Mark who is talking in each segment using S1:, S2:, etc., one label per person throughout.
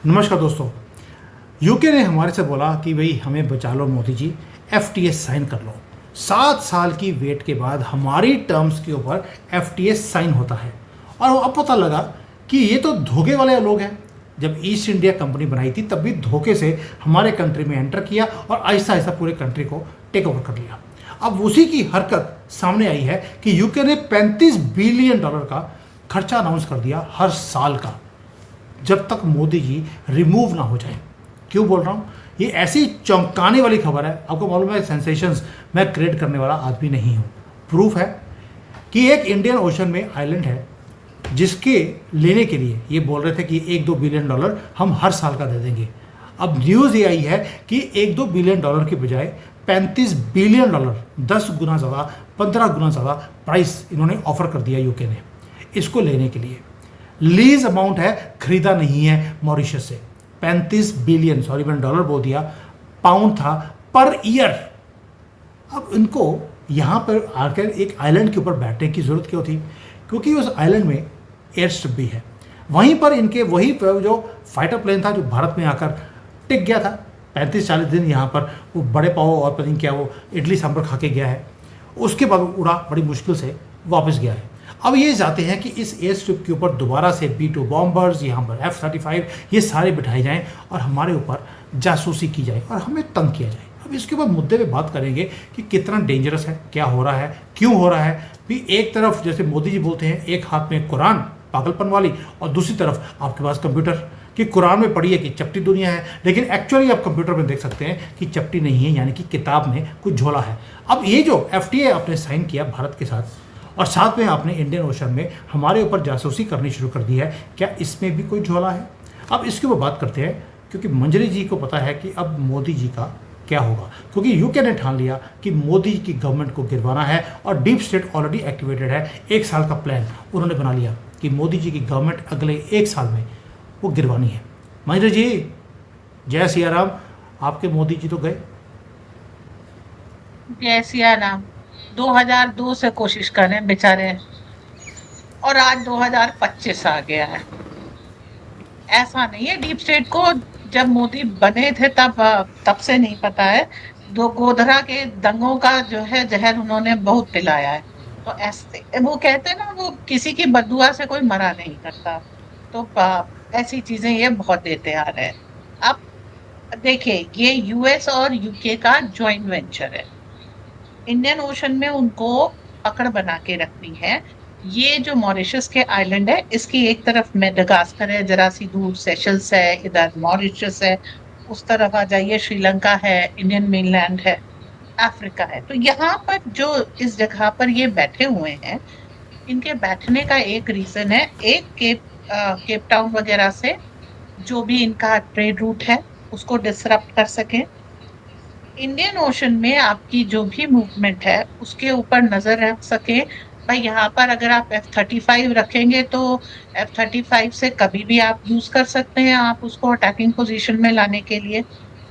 S1: नमस्कार दोस्तों। यूके ने हमारे से बोला कि भाई हमें बचा लो मोदी जी, एफटीएस साइन कर लो। 7 साल की वेट के बाद हमारी टर्म्स के ऊपर एफटीएस साइन होता है। और अब पता लगा कि ये तो धोखे वाले लोग हैं। जब ईस्ट इंडिया कंपनी बनाई थी तब भी धोखे से हमारे कंट्री में एंटर किया और आहिस्ता आहिस्ता पूरे कंट्री को टेक ओवर कर लिया। अब उसी की हरकत सामने आई है कि यूके ने $35 बिलियन का खर्चा अनाउंस कर दिया हर साल का, जब तक मोदी जी रिमूव ना हो जाए। क्यों बोल रहा हूँ? ये ऐसी चौंकाने वाली खबर है। आपको मालूम है, सेंसेशंस मैं क्रिएट करने वाला आदमी नहीं हूँ। प्रूफ है कि एक इंडियन ओशन में आइलैंड है जिसके लेने के लिए ये बोल रहे थे कि $1-2 बिलियन हम हर साल का दे देंगे। अब न्यूज़ ये आई है कि $1-2 बिलियन की बजाय $35 बिलियन, 10 गुना ज़्यादा, 15 गुना ज़्यादा प्राइस इन्होंने ऑफर कर दिया यूके ने इसको लेने के लिए। लीज अमाउंट है, खरीदा नहीं है मॉरिशस से। 35 बिलियन, सॉरी मैंने डॉलर बोल दिया, पाउंड था पर ईयर। अब इनको यहाँ पर आकर एक आइलैंड के ऊपर बैठने की ज़रूरत क्यों थी? क्योंकि उस आइलैंड में एयर स्ट्रिप भी है। वहीं पर इनके वही पर जो फाइटर प्लेन था जो भारत में आकर टिक गया था 35-40 दिन यहाँ पर, वो बड़े पाव और पता नहीं क्या वो इडली सांभर खा के गया है, उसके बाद उड़ा बड़ी मुश्किल से वापस गया है। अब ये चाहते हैं कि इस एयर स्ट्रिप के ऊपर दोबारा से B-2 बॉम्बर्स, यहाँ पर F-35 ये सारे बिठाए जाएं और हमारे ऊपर जासूसी की जाए और हमें तंग किया जाए। अब इसके ऊपर मुद्दे पे बात करेंगे कि कितना डेंजरस है, क्या हो रहा है, क्यों हो रहा है। भी एक तरफ जैसे मोदी जी बोलते हैं एक हाथ में कुरान पागलपन वाली और दूसरी तरफ आपके पास कंप्यूटर, कि कुरान में पढ़ी है कि चपटी दुनिया है, लेकिन एक्चुअली आप कंप्यूटर में देख सकते हैं कि चपटी नहीं है, यानी कि किताब में कुछ झोला है। अब ये जो FTA आपने साइन किया भारत के साथ और साथ में आपने इंडियन ओशन में हमारे ऊपर जासूसी करनी शुरू कर दी है, क्या इसमें भी कोई झोला है? अब इसके ऊपर बात करते हैं, क्योंकि मंजरी जी को पता है कि अब मोदी जी का क्या होगा, क्योंकि यूके ने ठान लिया कि मोदी की गवर्नमेंट को गिरवाना है और डीप स्टेट ऑलरेडी एक्टिवेटेड है। 1 साल का प्लान उन्होंने बना लिया कि मोदी जी की गवर्नमेंट अगले 1 साल में वो गिरवानी है। मंजरी जी, जय सिया राम। आपके मोदी जी तो गए।
S2: जय सिया राम। 2002 से कोशिश कर रहे हैं बेचारे, और आज 2025 आ गया है। ऐसा नहीं है डीप स्टेट को जब मोदी बने थे तब से नहीं पता है। दो गोधरा के दंगों का जो है जहर उन्होंने बहुत पिलाया है। तो ऐसे वो कहते हैं ना, वो किसी की बददुआ से कोई मरा नहीं करता। तो ऐसी चीजें ये बहुत देते आ रहे हैं। अब देखिए, ये यूएस और यूके का जॉइंट वेंचर है। इंडियन ओशन में उनको पकड़ बना के रखनी है। ये जो मॉरिशस के आइलैंड है, इसकी एक तरफ मेडागास्कर है, जरा सी दूर सेशल्स है, इधर मॉरिशस है, उस तरफ आ जाइए श्रीलंका है, इंडियन मेनलैंड है, अफ्रीका है। तो यहाँ पर जो इस जगह पर ये बैठे हुए हैं, इनके बैठने का एक रीजन है, एक केप टाउन वगैरह से जो भी इनका ट्रेड रूट है उसको डिसरप्ट कर सके। इंडियन ओशन में आपकी जो भी मूवमेंट है उसके ऊपर नजर रख सके। भाई यहाँ पर अगर आप F-35 रखेंगे तो F-35 से कभी भी आप यूज कर सकते हैं, आप उसको अटैकिंग पोजीशन में लाने के लिए।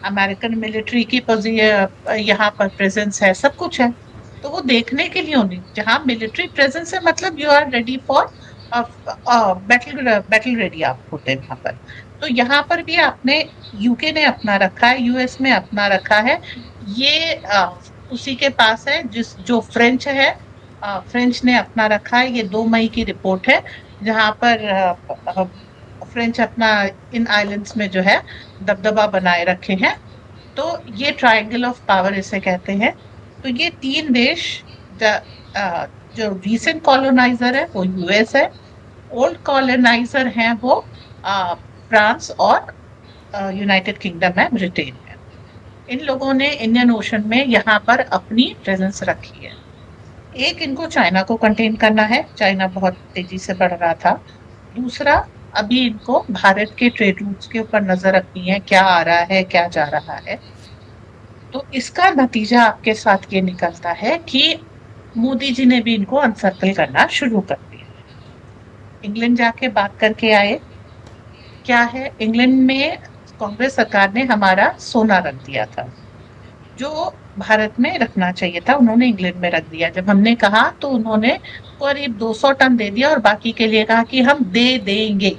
S2: अमेरिकन मिलिट्री की यहाँ पर प्रेजेंस है, सब कुछ है। तो वो देखने के लिए होनी, जहाँ मिलिट्री प्रेजेंस है मतलब you are ready for battle ready आप होते हैं वहां पर। तो यहाँ पर भी आपने, यूके ने अपना रखा है, यूएस में अपना रखा है। ये उसी के पास है जो फ्रेंच है, फ्रेंच ने अपना रखा है। ये 2 मई की रिपोर्ट है जहाँ पर फ्रेंच अपना इन आइलैंड्स में जो है दबदबा बनाए रखे हैं। तो ये ट्रायंगल ऑफ पावर इसे कहते हैं। तो ये 3 देश, जो रीसेंट कॉलोनाइजर है वो यूएस है, ओल्ड कॉलोनाइजर हैं वो फ्रांस और यूनाइटेड किंगडम है, ब्रिटेन है। इन लोगों ने इंडियन ओशन में यहाँ पर अपनी प्रेजेंस रखी है। एक, इनको चाइना को कंटेन करना है, चाइना बहुत तेजी से बढ़ रहा था। दूसरा, अभी इनको भारत के ट्रेड रूट्स के ऊपर नजर रखनी है, क्या आ रहा है क्या जा रहा है। तो इसका नतीजा आपके साथ ये निकलता है कि मोदी जी ने भी इनको अनसर्कल करना शुरू कर दिया। इंग्लैंड जाके बात करके आए। क्या है, इंग्लैंड में कांग्रेस सरकार ने हमारा सोना रख दिया था, जो भारत में रखना चाहिए था, उन्होंने इंग्लैंड में रख दिया। जब हमने कहा तो उन्होंने करीब 200 टन दे दिया और बाकी के लिए कहा कि हम दे देंगे।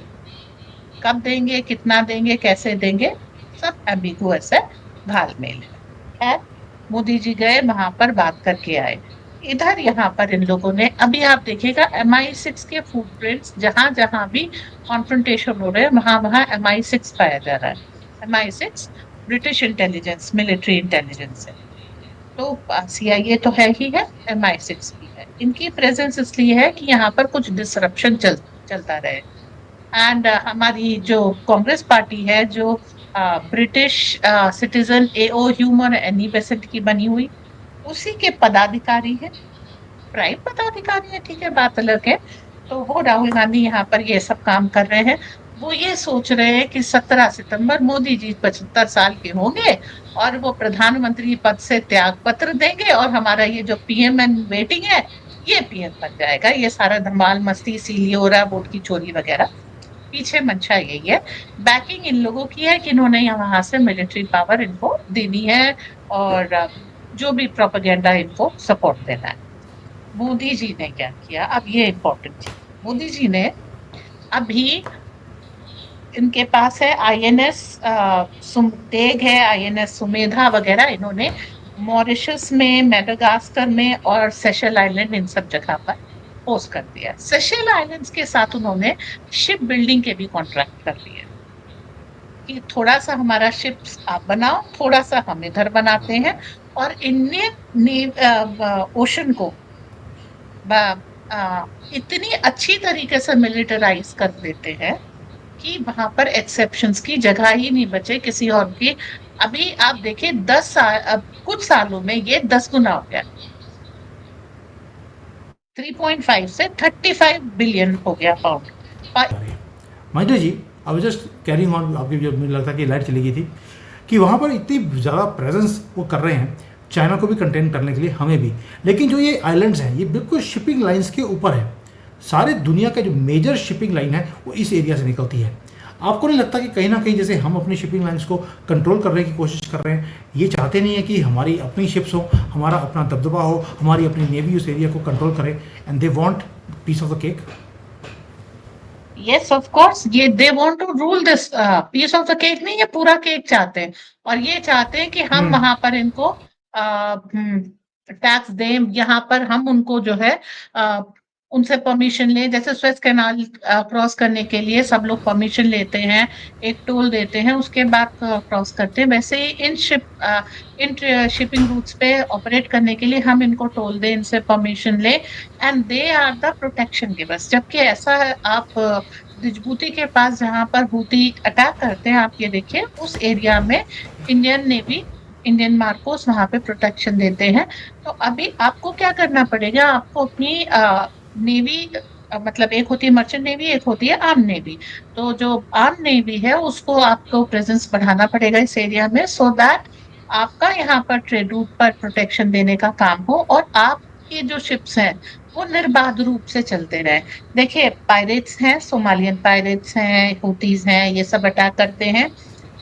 S2: कब देंगे, कितना देंगे, कैसे देंगे, सब एम्बिगुअस है, घालमेल है। खैर, मोदी जी गए वहां पर, बात करके आए। इधर यहाँ पर इन लोगों ने, अभी आप देखिएगा MI6 के फुटप्रिंट्स, जहां जहां भी कॉन्फ्रंटेशन हो रहे हैं वहां वहां MI6 पाया जा रहा है। MI6 British intelligence, military intelligence है। तो CIA तो है ही है, MI6 भी है। इनकी प्रेजेंस इसलिए है कि यहाँ पर कुछ डिसरप्शन चलता रहे। एंड हमारी जो कांग्रेस पार्टी है, जो British citizen AO human Annie Besant की बनी हुई, उसी के पदाधिकारी है, प्राइम पदाधिकारी है, ठीक है, बात अलग है। तो वो राहुल गांधी यहाँ पर ये सब काम कर रहे हैं। वो ये सोच रहे हैं कि 17 सितंबर मोदी जी 75 साल के होंगे और वो प्रधानमंत्री पद से त्याग पत्र देंगे और हमारा ये जो PM एंड वेटिंग है, ये PM बन जाएगा। ये सारा धमाल मस्ती इसीलिए हो रहा है, वोट की चोरी वगैरह, पीछे मंशा यही है। बैकिंग इन लोगों की है कि इन्होंने वहां से मिलिट्री पावर इनको देनी है और जो भी प्रोपेगेंडा इनको सपोर्ट देना है। मोदी जी ने क्या किया, अब ये इम्पोर्टेंट चीज, मोदी जी ने अभी, इनके पास है INS तेग है, INS सुमेधा वगैरह, इन्होंने मॉरिशस में, मेडागास्कर में और सेशल आइलैंड, इन सब जगह पर पोस्ट कर दिया। सेशल आइलैंड्स के साथ उन्होंने शिप बिल्डिंग के भी कॉन्ट्रैक्ट कर लिए कि थोड़ा सा हमारा शिप्स आप बनाओ, थोड़ा सा हम इधर बनाते हैं, और इंडियन ओशन को इतनी अच्छी तरीके से मिलिटराइज कर देते हैं कि वहां पर एक्सेप्शंस की जगह ही नहीं बचे किसी और की। अभी आप देखिए 10 साल, अब कुछ सालों में ये 10 गुना हो गया, 3.5 से 35 बिलियन हो गया पाउंड।
S1: महिंद्रा जी, अब जस्ट कैरिंग ऑन, आपकी जो मुझे लगता है कि लाइट चली गई थी, कि वहाँ पर इतनी ज़्यादा प्रेजेंस वो कर रहे हैं चाइना को भी कंटेन करने के लिए, हमें भी। लेकिन जो ये आइलैंड्स हैं, ये बिल्कुल शिपिंग लाइंस के ऊपर है। सारे दुनिया का जो मेजर शिपिंग लाइन है वो इस एरिया से निकलती है। आपको नहीं लगता कि कहीं ना कहीं जैसे हम अपनी शिपिंग लाइंस को कंट्रोल करने की कोशिश कर रहे हैं, ये चाहते नहीं है कि हमारी अपनी शिप्स हो, हमारा अपना दबदबा हो, हमारी अपनी नेवी उस एरिया को कंट्रोल करे, and they want piece of the cake?
S2: Yes of course, ये they want to rule this piece of the cake, नहीं, ये पूरा केक चाहते हैं। और ये चाहते हैं कि हम वहां पर इनको टैक्स दें, यहाँ पर हम उनको जो है उनसे परमिशन लें। जैसे स्वेज कैनाल क्रॉस करने के लिए सब लोग परमिशन लेते हैं, एक टोल देते हैं, उसके बाद क्रॉस करते हैं। वैसे ही इन शिपिंग रूट्स पे ऑपरेट करने के लिए हम इनको टोल दें, इनसे परमिशन लें, and they are the protection givers. जबकि ऐसा है, आप जिबूती के पास जहां पर हूती अटैक करते हैं, आप ये देखिए, उस एरिया में इंडियन नेवी, इंडियन मार्कोस वहां पे प्रोटेक्शन देते हैं। तो अभी आपको क्या करना पड़ेगा, आपको अपनी नेवी, मतलब एक होती है मर्चेंट नेवी, एक होती है आर्म नेवी। तो जो आर्म नेवी है उसको आपको प्रेजेंस बढ़ाना पड़ेगा इस एरिया में, सो दैट आपका यहाँ पर ट्रेड रूट पर प्रोटेक्शन देने का काम हो और आपकी जो शिप्स हैं वो निर्बाध रूप से चलते रहे। देखिए, पायरेट्स हैं, सोमालियन पायरेट्स हैं, हुतीज हैं, ये सब अटैक करते हैं,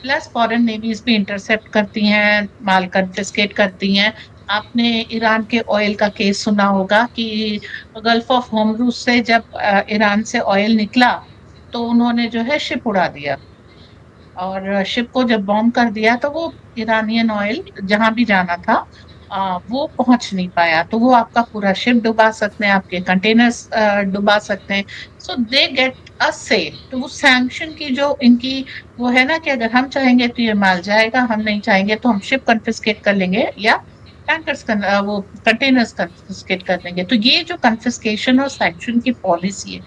S2: प्लस फॉरेन नेवीज भी इंटरसेप्ट करती हैं, माल कन्फिस्केट करती हैं। आपने ईरान के ऑयल का केस सुना होगा कि गल्फ ऑफ होर्मुज से जब ईरान से ऑयल निकला तो उन्होंने जो है शिप उड़ा दिया, और शिप को जब बॉम्ब कर दिया तो वो ईरानियन ऑयल जहां भी जाना था वो पहुंच नहीं पाया। तो वो आपका पूरा शिप डुबा सकते हैं, आपके कंटेनर्स डुबा सकते हैं। सो दे गेट अ से। तो वो सैंक्शन की जो इनकी वो है ना, कि अगर हम चाहेंगे तो ये माल जाएगा, हम नहीं चाहेंगे तो हम शिप कन्फिस्केट कर लेंगे या टैंकर्स वो कंटेनर्स कन्फिस्केट कर देंगे। तो ये जो कन्फिस्केशन और सैंक्शन की पॉलिसी है,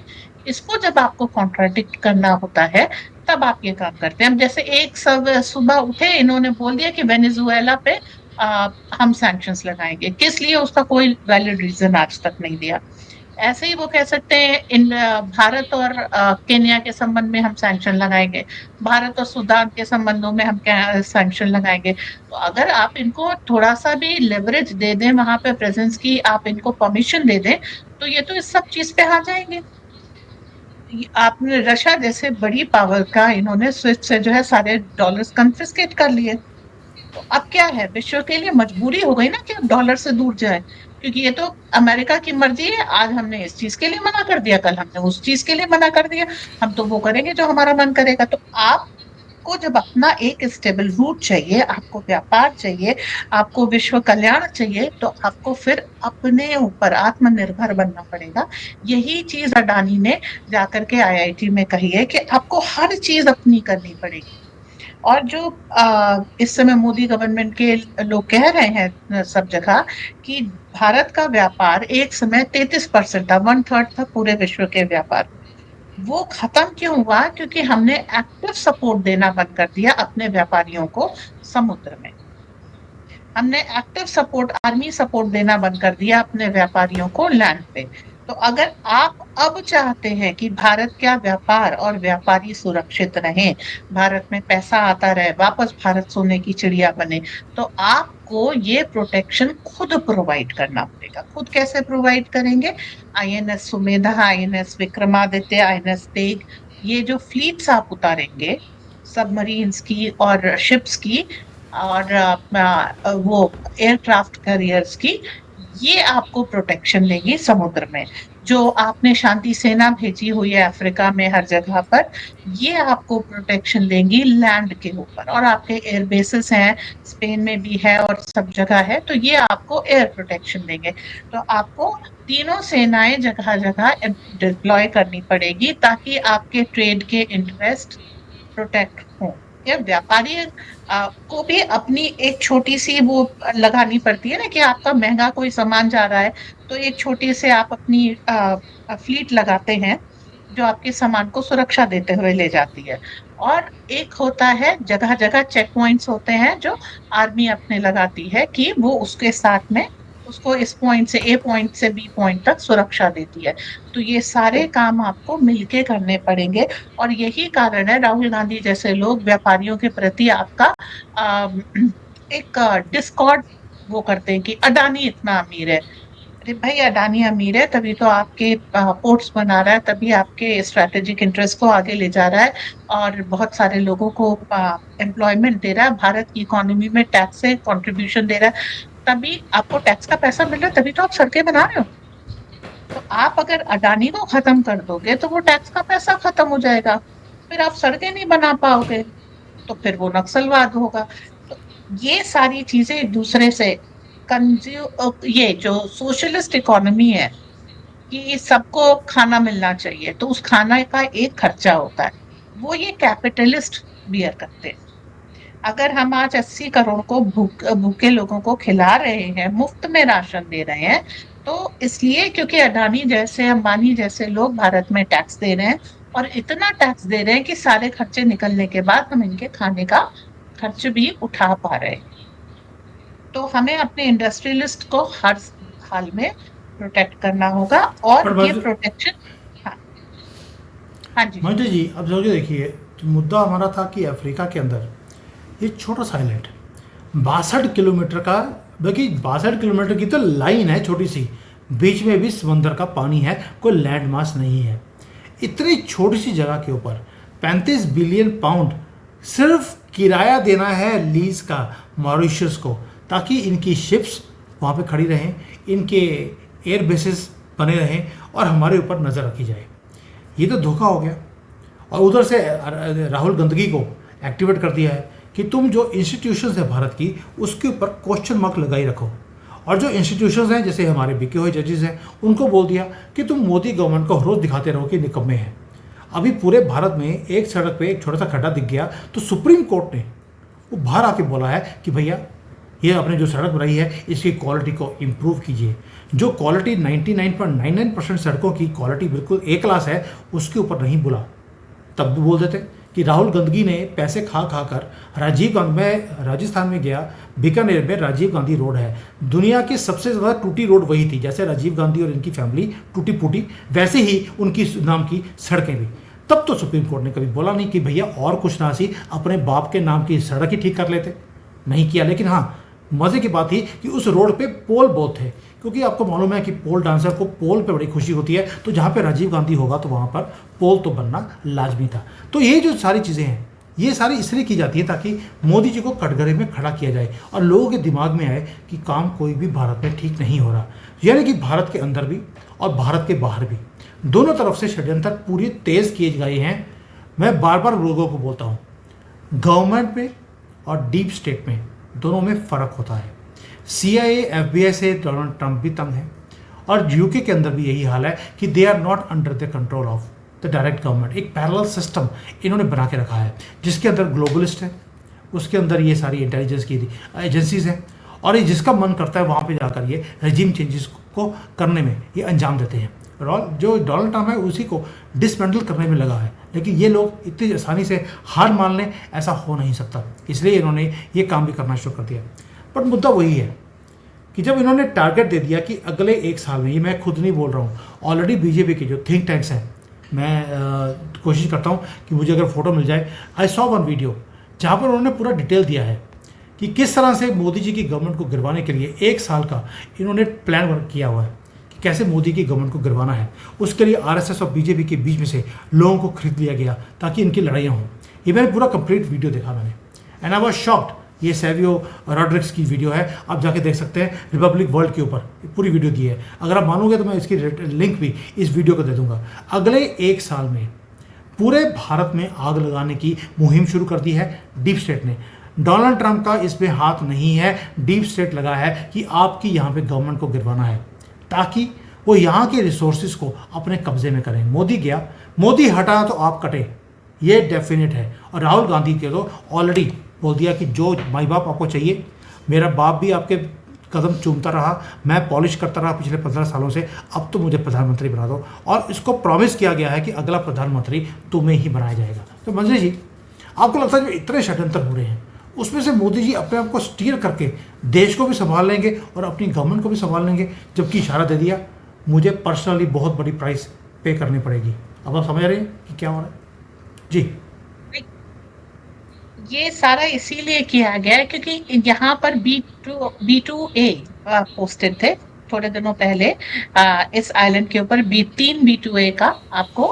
S2: इसको जब आपको कॉन्ट्राडिक्ट करना होता है तब आप ये काम करते हैं। हम जैसे एक सब सुबह उठे, इन्होंने बोल दिया कि वेनेजुएला पे हम सैंक्शंस लगाएंगे, किस लिए, उसका कोई वैलिड रीजन आज तक नहीं दिया। ऐसे ही वो कह सकते हैं इन भारत और केन्या के संबंध में हम सैंक्शन लगाएंगे, भारत और सूडान के संबंधों में हम सैंक्शन लगाएंगे। तो अगर आप इनको थोड़ा सा भी लेवरेज दे दें, वहां पे प्रेजेंस की आप इनको परमिशन दे दें, तो ये तो इस सब चीज पे आ जाएंगे। आपने रशिया जैसे बड़ी पावर का इन्होंने स्विफ्ट से जो है सारे डॉलर्स कन्फिस्केट कर लिए। तो अब क्या है, विश्व के लिए मजबूरी हो गई ना कि अब डॉलर से दूर जाए। क्योंकि ये तो अमेरिका की मर्जी है, आज हमने इस चीज के लिए मना कर दिया, कल हमने उस चीज के लिए मना कर दिया, हम तो वो करेंगे जो हमारा मन करेगा। तो आपको जब अपना एक स्टेबल रूट चाहिए, आपको व्यापार चाहिए, आपको विश्व कल्याण चाहिए, तो आपको फिर अपने ऊपर आत्मनिर्भर बनना पड़ेगा। यही चीज अडानी ने जाकर के आईआईटी में कही है कि आपको हर चीज अपनी करनी पड़ेगी। और जो इस समय मोदी गवर्नमेंट के लोग कह रहे हैं सब जगह कि भारत का व्यापार एक समय 33% था, 1/3 था पूरे विश्व के व्यापार, वो खत्म क्यों हुआ? क्योंकि हमने एक्टिव सपोर्ट देना बंद कर दिया अपने व्यापारियों को समुद्र में। हमने एक्टिव सपोर्ट, आर्मी सपोर्ट देना बंद कर दिया अपने व्यापारियों को लैंड पे। तो अगर आप अब चाहते हैं कि भारत का व्यापार और व्यापारी सुरक्षित रहें, भारत में पैसा आता रहे, वापस भारत सोने की चिड़िया बने, तो आपको ये प्रोटेक्शन खुद प्रोवाइड करना पड़ेगा। खुद कैसे प्रोवाइड करेंगे? INS Sumedha, INS Vikramaditya, INS Tegh, ये जो फ्लीट्स आप उतारेंगे सबमरीन्स की और शिप्स की और वो एयरक्राफ्ट कैरियर्स की, ये आपको प्रोटेक्शन देंगी समुद्र में। जो आपने शांति सेना भेजी हुई है अफ्रीका में हर जगह पर, ये आपको प्रोटेक्शन देंगी लैंड के ऊपर। और आपके एयर बेसिस हैं, स्पेन में भी है और सब जगह है, तो ये आपको एयर प्रोटेक्शन देंगे। तो आपको तीनों सेनाएं जगह जगह डिप्लॉय करनी पड़ेगी ताकि आपके ट्रेड के इंटरेस्ट प्रोटेक्ट हो। या व्यापारी को भी अपनी एक छोटी सी वो लगानी पड़ती है ना, कि आपका महंगा कोई सामान जा रहा है, तो एक छोटी से आप अपनी फ्लीट लगाते हैं जो आपके सामान को सुरक्षा देते हुए ले जाती है। और एक होता है जगह जगह चेक पॉइंट्स होते हैं जो आर्मी अपने लगाती है कि वो उसके साथ में उसको इस पॉइंट से, ए पॉइंट से बी पॉइंट तक सुरक्षा देती है। तो ये सारे काम आपको मिलके करने पड़ेंगे। और यही कारण है राहुल गांधी जैसे लोग व्यापारियों के प्रति आपका एक डिस्कॉर्ड वो करते हैं कि अडानी इतना अमीर है। अरे भाई, अडानी अमीर है तभी तो आपके पोर्ट्स बना रहा है, तभी आपके स्ट्रेटेजिक इंटरेस्ट को आगे ले जा रहा है और बहुत सारे लोगों को एम्प्लॉयमेंट दे रहा है, भारत की इकोनॉमी में टैक्स से कंट्रीब्यूशन दे रहा है, तभी आपको टैक्स का पैसा मिल रहा है, तभी तो आप सड़कें बना रहे हो। तो आप अगर अडानी को खत्म कर दोगे तो वो टैक्स का पैसा खत्म हो जाएगा, फिर आप सड़कें नहीं बना पाओगे, तो फिर वो नक्सलवाद होगा। तो ये सारी चीजें एक दूसरे से ये जो सोशलिस्ट इकोनॉमी है कि सबको खाना मिलना चाहिए, तो उस खाना का एक खर्चा होता है, वो ये कैपिटलिस्ट बियर करते हैं। अगर हम आज 80 करोड़ को भूखे लोगों को खिला रहे हैं, मुफ्त में राशन दे रहे हैं, तो इसलिए क्योंकि अडानी जैसे, अंबानी जैसे लोग भारत में टैक्स दे रहे हैं, और इतना टैक्स दे रहे हैं कि सारे खर्चे निकलने के बाद हम इनके खाने का खर्च भी उठा पा रहे हैं। तो हमें अपने इंडस्ट्रियलिस्ट को हर हाल में प्रोटेक्ट करना होगा। और ये प्रोटेक्शन, हाँ हाँ जी
S1: मंजू जी, अब जो देखिए, तो मुद्दा हमारा था कि अफ्रीका के अंदर ये छोटा सा आइलैंड 62 किलोमीटर का, बल्कि 62 किलोमीटर की तो लाइन है छोटी सी, बीच में भी समंदर का पानी है, कोई लैंड मास नहीं है। इतनी छोटी सी जगह के ऊपर 35 बिलियन पाउंड सिर्फ किराया देना है लीज का मॉरिशस को, ताकि इनकी शिप्स वहाँ पे खड़ी रहें, इनके एयर बेसिस बने रहें और हमारे ऊपर नज़र रखी जाए। ये तो धोखा हो गया। और उधर से राहुल गांधी को एक्टिवेट कर दिया है कि तुम जो इंस्टीट्यूशंस है भारत की, उसके ऊपर क्वेश्चन मार्क लगाई रखो। और जो इंस्टीट्यूशंस हैं, जैसे हमारे बिके हुए जजेस हैं, उनको बोल दिया कि तुम मोदी गवर्नमेंट को रोज़ दिखाते रहो कि निकम्मे हैं। अभी पूरे भारत में एक सड़क पे एक छोटा सा खड्डा दिख गया तो सुप्रीम कोर्ट ने वो बाहर आके बोला है कि भैया, ये आपने जो सड़क बनाई है इसकी क्वालिटी को इम्प्रूव कीजिए। जो क्वालिटी 99.99% सड़कों की क्वालिटी बिल्कुल ए क्लास है, उसके ऊपर नहीं बोला। तब भी बोल देते कि राहुल गांधी ने पैसे खा खा कर राजीव गांधी, मैं राजस्थान में गया, बीकानेर में राजीव गांधी रोड है, दुनिया की सबसे ज़्यादा टूटी रोड वही थी। जैसे राजीव गांधी और इनकी फैमिली टूटी फूटी, वैसे ही उनकी नाम की सड़कें भी। तब तो सुप्रीम कोर्ट ने कभी बोला नहीं कि भैया और कुछ ना सी अपने बाप के नाम की सड़क ही ठीक कर लेते, नहीं किया। लेकिन हाँ, मज़े की बात थी कि उस रोड पे पोल बहुत थे, क्योंकि आपको मालूम है कि पोल डांसर को पोल पे बड़ी खुशी होती है, तो जहाँ पे राजीव गांधी होगा तो वहाँ पर पोल तो बनना लाजमी था। तो ये जो सारी चीज़ें हैं, ये सारी इसलिए की जाती है ताकि मोदी जी को कटघरे में खड़ा किया जाए और लोगों के दिमाग में आए कि काम कोई भी भारत में ठीक नहीं हो रहा। यानी कि भारत के अंदर भी और भारत के बाहर भी दोनों तरफ से षड्यंत्र पूरी तेज किए गए हैं। मैं बार बार लोगों को बोलता हूँ, गवर्नमेंट में और डीप स्टेट में दोनों में फ़र्क होता है। CIA FBI से डोनाल्ड ट्रंप भी तंग है और यूके के अंदर भी यही हाल है कि they are not under the control of the direct government. एक पैरेलल सिस्टम इन्होंने बना के रखा है जिसके अंदर ग्लोबलिस्ट है, उसके अंदर ये सारी इंटेलिजेंस की एजेंसीज हैं और ये जिसका मन करता है वहाँ पे जाकर ये रजीम चेंजेस को करने में ये अंजाम देते हैं। जो डोनाल्ड ट्रंप है उसी को डिसमेंटल करने में लगा है, लेकिन ये लोग इतनी आसानी से हार मान लें ऐसा हो नहीं सकता, इसलिए इन्होंने ये काम भी करना शुरू कर दिया। बट मुद्दा वही है कि जब इन्होंने टारगेट दे दिया कि अगले 1 साल में, ये मैं खुद नहीं बोल रहा हूँ, ऑलरेडी बीजेपी के जो थिंक टैंक्स हैं, मैं कोशिश करता हूँ कि मुझे अगर फोटो मिल जाए, आई सॉ वन वीडियो जहाँ पर उन्होंने पूरा डिटेल दिया है कि किस तरह से मोदी जी की गवर्नमेंट को गिरवाने के लिए 1 साल का इन्होंने प्लान वर्क किया हुआ है कि कैसे मोदी की गवर्नमेंट को गिरवाना है। उसके लिए RSS और बीजेपी के बीच में से लोगों को खरीद लिया गया ताकि इनकी लड़ाइयाँ हों। ये मैंने पूरा कंप्लीट वीडियो देखा मैंने, एंड आई वाज शॉक्ड। ये सेवियो रॉड्रिक्स की वीडियो है, आप जाके देख सकते हैं, रिपब्लिक वर्ल्ड के ऊपर पूरी वीडियो दी है। अगर आप मानोगे तो मैं इसकी लिंक भी इस वीडियो को दे दूंगा। अगले 1 साल में पूरे भारत में आग लगाने की मुहिम शुरू कर दी है डीप स्टेट ने। डोनाल्ड ट्रंप का इसमें हाथ नहीं है, डीप स्टेट लगा है कि आपकी यहाँ पे गवर्नमेंट को गिरवाना है ताकि वो यहाँ के रिसोर्सेज को अपने कब्जे में करें। मोदी गया, मोदी हटा तो आप कटे, ये डेफिनेट है। और राहुल गांधी के तो ऑलरेडी बोल दिया कि जो माई बाप आपको चाहिए, मेरा बाप भी आपके कदम चूमता रहा, मैं पॉलिश करता रहा पिछले 15 सालों से, अब तो मुझे प्रधानमंत्री बना दो। और इसको प्रॉमिस किया गया है कि अगला प्रधानमंत्री तुम्हें ही बनाया जाएगा। तो मंजरी जी, आपको लगता है जो इतने षड्यंत्र हो रहे हैं उसमें से मोदी जी अपने आप को स्टीयर करके देश को भी संभाल लेंगे और अपनी गवर्नमेंट को भी संभाल लेंगे, जबकि इशारा दे दिया मुझे पर्सनली बहुत बड़ी प्राइस पे करनी पड़ेगी। अब आप समझ रहे हैं कि क्या हो रहा है जी?
S2: ये सारा इसीलिए किया गया है क्योंकि यहाँ पर B2A पोस्टेड थे थोड़े दिनों पहले इस आइलैंड के ऊपर B2A का आपको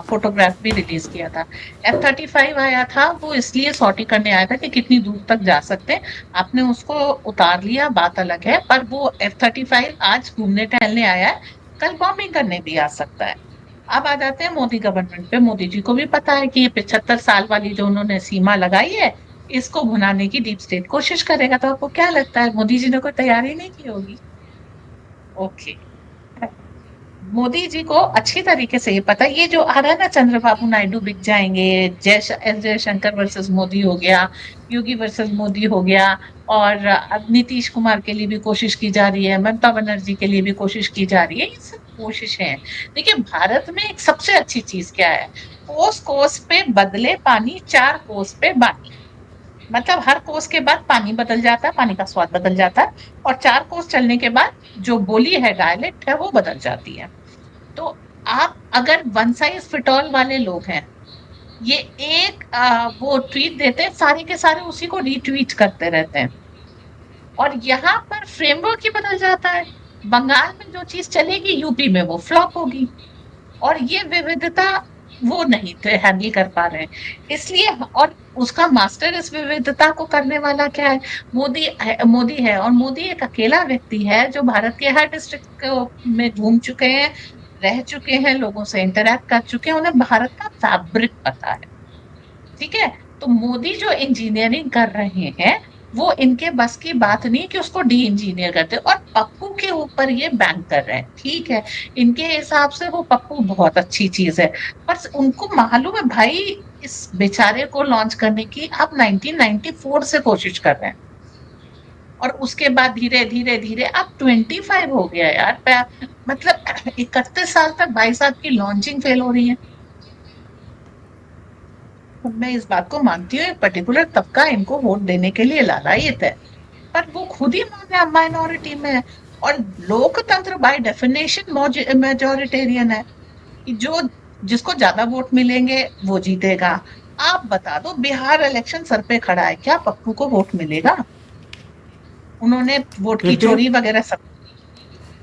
S2: फोटोग्राफ भी रिलीज किया था। F-35 आया था, वो इसलिए सॉर्टी करने आया था कि कितनी दूर तक जा सकते हैं। आपने उसको उतार लिया, बात अलग है, पर वो F-35 आज घूमने टहलने आया है, कल बॉम्बिंग करने भी आ सकता है। अब आ जाते हैं मोदी गवर्नमेंट पे। मोदी जी को भी पता है कि ये 75 साल वाली जो उन्होंने सीमा लगाई है, इसको भुनाने की डीप स्टेट कोशिश करेगा। तो आपको क्या लगता है मोदी जी ने कोई तैयारी नहीं की होगी? ओके, मोदी जी को अच्छी तरीके से ये पता है। ये जो आ रहा है ना, चंद्रबाबू नायडू बिक जाएंगे, जयशंकर वर्सेस मोदी हो गया, योगी वर्सेस मोदी हो गया, और अब नीतीश कुमार के लिए भी कोशिश की जा रही है, ममता बनर्जी के लिए भी कोशिश की जा रही है। ये सब कोशिशें हैं। देखिए, भारत में एक सबसे अच्छी चीज क्या है, कोस कोस पे बदले पानी, 4 कोस पे बानी। मतलब हर कोस के बाद पानी बदल जाता है, पानी का स्वाद बदल जाता है, और 4 कोस चलने के बाद जो बोली है, डायलेक्ट है, वो बदल जाती है। तो आप अगर वन साइज फिट ऑल वाले लोग हैं, ये एक वो ट्वीट देते हैं, सारे के सारे उसी को रीट्वीट करते रहते हैं, और यहाँ पर फ्रेमवर्क ही बदल जाता है। बंगाल में जो चीज चलेगी, यूपी में वो फ्लॉप होगी, और ये विविधता वो नहीं हैंडल कर पा रहे हैं। इसलिए, और उसका मास्टर इस विविधता को करने वाला क्या है? मोदी है। और मोदी एक अकेला व्यक्ति है जो भारत के हर डिस्ट्रिक्ट में घूम चुके हैं, रह चुके हैं, लोगों से इंटरैक्ट कर चुके हैं, उन्हें भारत का फैब्रिक पता है। ठीक है, तो मोदी जो इंजीनियरिंग कर रहे हैं, वो इनके बस की बात नहीं कि उसको डी इंजीनियर करते, और पप्पू के ऊपर ये बैंक कर रहे हैं। ठीक है, इनके हिसाब से वो पप्पू बहुत अच्छी चीज है, पर उनको मालूम है भाई, इस बेचारे को लॉन्च करने की आप 1994 से कोशिश कर रहे हैं, और उसके बाद धीरे धीरे धीरे अब 25 हो गया यार। मतलब 31 साल तक भाई साहब की लॉन्चिंग फेल हो रही है। मैं इस बात को मानती हूँ, एक पर्टिकुलर तबका इनको वोट देने के लिए लालायित है, पर वो खुद ही माइनॉरिटी में है, और लोकतंत्र बाय डेफिनेशन मेजोरिटेरियन है कि जो जिसको ज्यादा वोट मिलेंगे वो जीतेगा। आप बता दो, बिहार इलेक्शन सर पे खड़ा है, क्या पप्पू को वोट मिलेगा? उन्होंने वोट की चोरी वगैरह सब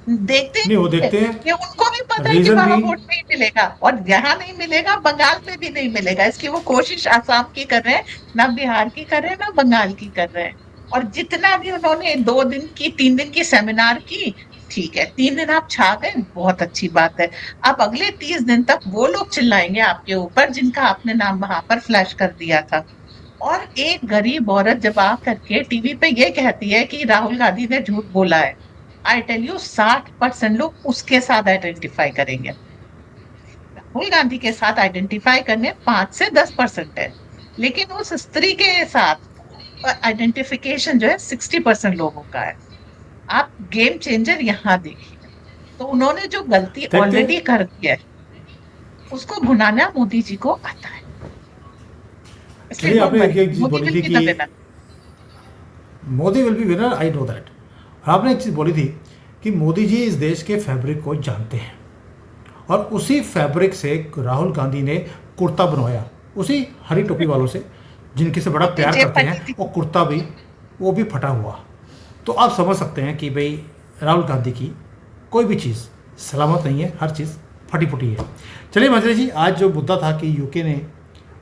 S2: देखते
S1: नहीं, वो देखते हैं।
S2: कि उनको भी पता है कि
S1: रीजन
S2: वहां
S1: भी
S2: वोट नहीं मिलेगा, और यहाँ नहीं मिलेगा, बंगाल में भी नहीं मिलेगा। इसकी वो कोशिश आसाम की कर रहे हैं, ना बिहार की कर रहे हैं, ना बंगाल की कर रहे हैं। और जितना भी उन्होंने 2 दिन की 3 दिन की सेमिनार की, ठीक है, 3 दिन आप छा गए, बहुत अच्छी बात है। अब अगले 30 दिन तक वो लोग चिल्लाएंगे आपके ऊपर जिनका आपने नाम वहां पर फ्लैश कर दिया था। और एक गरीब औरत जब आ करके टीवी पे ये कहती है कि राहुल गांधी ने झूठ बोला है, आई टेल यू 60% लोग उसके साथ आइडेंटिफाई करेंगे। राहुल गांधी के साथ आइडेंटिफाई करने 5 से 10% है, लेकिन उस स्त्री के साथ आइडेंटिफिकेशन जो है 60% लोगों का है। आप गेम चेंजर यहाँ देखिए। तो उन्होंने जो गलती
S1: देखते हैं।
S2: ऑलरेडी कर दी है, उसको भुनाना मोदी जी को आता है। इसलिए
S1: चलिए,
S2: डोंट
S1: आपने
S2: वरी,
S1: एक चीज़
S2: मोदी
S1: बोली
S2: विल
S1: थी
S2: बी द
S1: कि
S2: winner.
S1: Modi will be winner, I know that. आपने एक चीज़ बोली थी कि मोदी जी इस देश के फैब्रिक को जानते हैं, और उसी फैब्रिक से राहुल गांधी ने कुर्ता बनवाया, उसी हरी टोपी वालों से जिनके से बड़ा प्यार
S2: जेब
S1: करते
S2: फटी
S1: हैं,
S2: थी।
S1: और कुर्ता भी वो भी फटा हुआ। तो आप समझ सकते हैं कि भाई राहुल गांधी की कोई भी चीज़ सलामत नहीं है, हर चीज़ फटी फुटी है। चलिए मंजरी जी, आज जो मुद्दा था कि यूके ने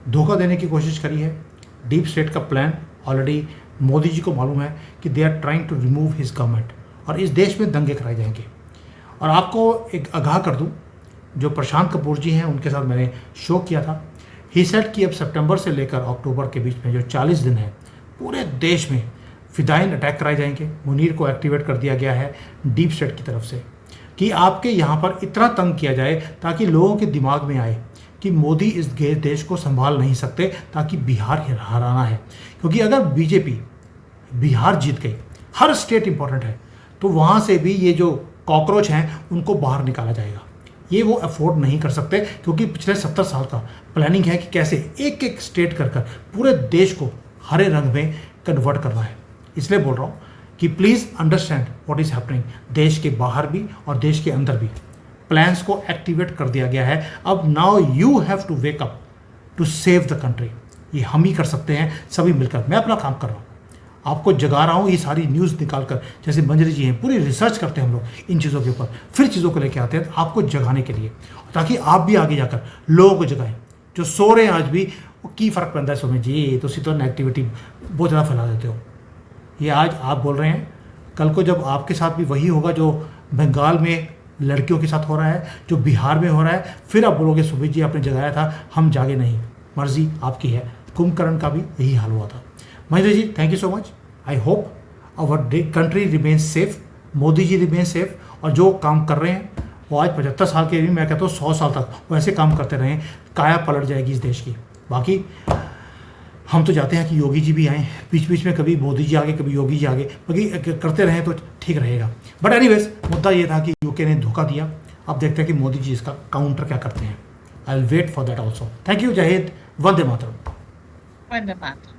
S1: धोखा देने की कोशिश करी है, डीप स्टेट का प्लान ऑलरेडी मोदी जी को मालूम है कि they are trying to remove his government, और इस देश में दंगे कराए जाएंगे। और आपको एक आगाह कर दूं, जो प्रशांत कपूर जी हैं उनके साथ मैंने शो किया था, ही सेड कि अब सितंबर से लेकर अक्टूबर के बीच में जो 40 दिन है, पूरे देश में फिदाइन अटैक कराए जाएंगे। मुनीर को एक्टिवेट कर दिया गया है डीप स्टेट की तरफ से कि आपके यहाँ पर इतना तंग किया जाए ताकि लोगों के दिमाग में आए कि मोदी इस देश को संभाल नहीं सकते, ताकि बिहार हराना है। क्योंकि अगर बीजेपी बिहार जीत गई, हर स्टेट इंपॉर्टेंट है, तो वहाँ से भी ये जो कॉकरोच हैं उनको बाहर निकाला जाएगा। ये वो अफोर्ड नहीं कर सकते, क्योंकि पिछले 70 साल का प्लानिंग है कि कैसे एक एक स्टेट कर पूरे देश को हरे रंग में कन्वर्ट करना है। इसलिए बोल रहा हूँ कि please understand what is happening. देश के बाहर भी और देश के अंदर भी प्लान्स को एक्टिवेट कर दिया गया है। अब now you have to wake up to save the country. ये हम ही कर सकते हैं सभी मिलकर। मैं अपना काम कर रहा हूँ, आपको जगा रहा हूँ, ये सारी न्यूज़ निकाल कर, जैसे मंजरी जी हैं, पूरी रिसर्च करते हैं हम लोग इन चीज़ों के ऊपर, फिर चीज़ों को लेके आते हैं आपको जगाने के लिए, ताकि आप भी आगे जाकर लोगों को जगाएं। जो सो रहे हैं आज भी, वो की फ़र्क पड़ता है सोने जी, तो नेगेटिविटी बहुत ज़्यादा फैला देते हो। ये आज आप बोल रहे हैं, कल को जब आपके साथ भी वही होगा जो बंगाल में लड़कियों के साथ हो रहा है, जो बिहार में हो रहा है, फिर आप बोलोगे सुमित जी आपने जगाया था, हम जागे नहीं। मर्जी आपकी है। कुंभकर्ण का भी यही हाल हुआ था। Mahendra ji, thank you so much. I hope our country remains safe, Modi ji remains safe, और जो काम कर रहे हैं वो आज 75 साल के भी, मैं कहता हूँ 100 साल तक वो ऐसे काम करते रहें, काया पलट जाएगी इस देश की। बाकी हम तो चाहते हैं कि योगी जी भी आएँ, बीच बीच में कभी मोदी जी आगे, कभी योगी जी आगे, बाकी करते रहें तो ठीक रहेगा। बट एनीवेज, मुद्दा ये था कि यूके ने धोखा दिया। अब देखते हैं कि मोदी जी इसका काउंटर क्या करते हैं। I will wait for that also. Thank you. जय हिंद, वंदे मातरम।
S2: वंदे मातरम।